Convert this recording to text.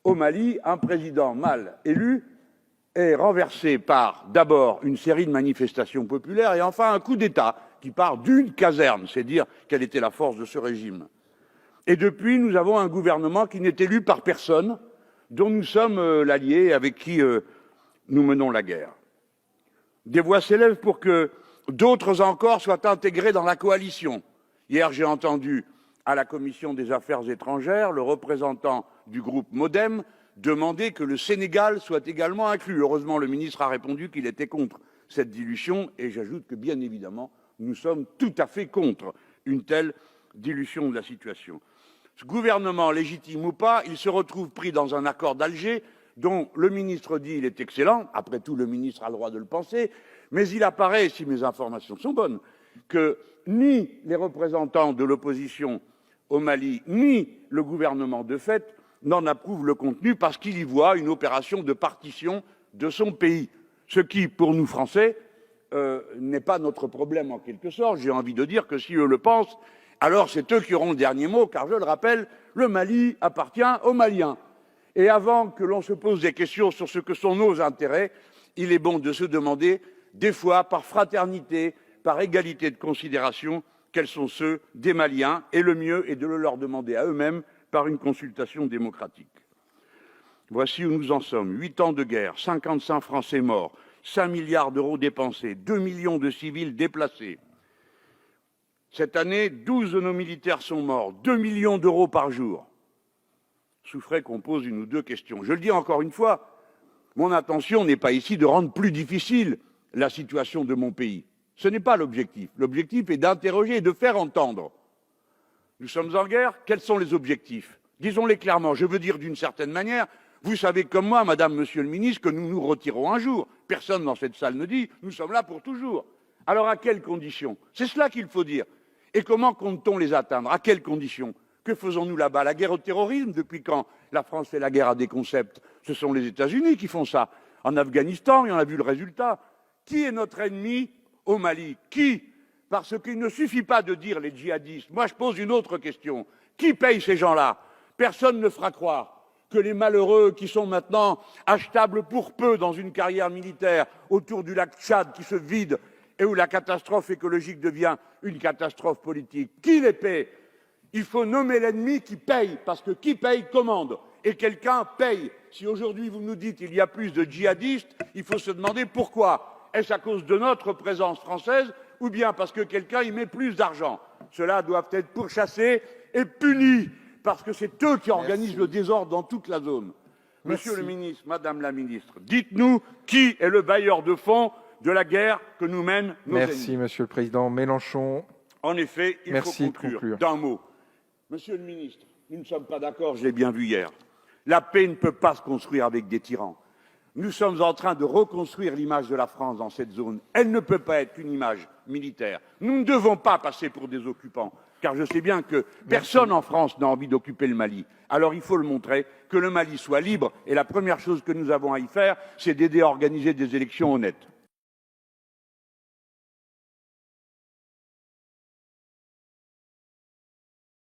au Mali, un président mal élu est renversé par d'abord une série de manifestations populaires et enfin un coup d'État qui part d'une caserne, c'est dire quelle était la force de ce régime. Et depuis, nous avons un gouvernement qui n'est élu par personne, dont nous sommes l'allié avec qui nous menons la guerre. Des voix s'élèvent pour que d'autres encore soient intégrés dans la coalition. Hier, j'ai entendu à la Commission des Affaires étrangères le représentant du groupe Modem demander que le Sénégal soit également inclus. Heureusement, le ministre a répondu qu'il était contre cette dilution et j'ajoute que, bien évidemment, nous sommes tout à fait contre une telle dilution de la situation. Ce gouvernement, légitime ou pas, il se retrouve pris dans un accord d'Alger dont le ministre dit qu'il est excellent, après tout le ministre a le droit de le penser, mais il apparaît, si mes informations sont bonnes, que ni les représentants de l'opposition au Mali, ni le gouvernement de fait n'en approuvent le contenu parce qu'il y voit une opération de partition de son pays. Ce qui, pour nous Français, n'est pas notre problème en quelque sorte. J'ai envie de dire que si eux le pensent, alors c'est eux qui auront le dernier mot, car je le rappelle, le Mali appartient aux Maliens. Et avant que l'on se pose des questions sur ce que sont nos intérêts, il est bon de se demander, des fois, par fraternité, par égalité de considération, quels sont ceux des Maliens, et le mieux est de le leur demander à eux-mêmes par une consultation démocratique. Voici où nous en sommes. 8 ans de guerre, 55 Français morts, 5 milliards d'euros dépensés, 2 millions de civils déplacés. Cette année, 12 de nos militaires sont morts, 2 millions d'euros par jour. Souffrait qu'on pose une ou deux questions. Je le dis encore une fois, mon intention n'est pas ici de rendre plus difficile la situation de mon pays. Ce n'est pas l'objectif. L'objectif est d'interroger et de faire entendre. Nous sommes en guerre, quels sont les objectifs? Disons-les clairement, je veux dire d'une certaine manière, vous savez comme moi, madame, monsieur le ministre, que nous nous retirons un jour. Personne dans cette salle ne dit, nous sommes là pour toujours. Alors à quelles conditions? C'est cela qu'il faut dire. Et comment compte-t-on les atteindre? À quelles conditions? Que faisons-nous là-bas? La guerre au terrorisme? Depuis quand la France fait la guerre à des concepts? Ce sont les États-Unis qui font ça. En Afghanistan, et on a vu le résultat. Qui est notre ennemi au Mali? Qui? Parce qu'il ne suffit pas de dire les djihadistes. Moi, je pose une autre question. Qui paye ces gens-là? Personne ne fera croire que les malheureux qui sont maintenant achetables pour peu dans une carrière militaire autour du lac Tchad qui se vide et où la catastrophe écologique devient une catastrophe politique. Qui les paie? Il faut nommer l'ennemi qui paye, parce que qui paye commande. Et quelqu'un paye. Si aujourd'hui vous nous dites qu'il y a plus de djihadistes, il faut se demander pourquoi. Est-ce à cause de notre présence française ou bien parce que quelqu'un y met plus d'argent? Ceux-là doivent être pourchassés et punis, parce que c'est eux qui organisent le désordre dans toute la zone. Monsieur le ministre, madame la ministre, dites-nous qui est le bailleur de fonds de la guerre que nous mènent nos ennemis. Merci, Monsieur le Président. Mélenchon. En effet, il faut conclure d'un mot. Monsieur le ministre, nous ne sommes pas d'accord, je l'ai bien vu hier. La paix ne peut pas se construire avec des tyrans. Nous sommes en train de reconstruire l'image de la France dans cette zone. Elle ne peut pas être une image militaire. Nous ne devons pas passer pour des occupants, car je sais bien que personne en France n'a envie d'occuper le Mali. Alors il faut le montrer, que le Mali soit libre, et la première chose que nous avons à y faire, c'est d'aider à organiser des élections honnêtes.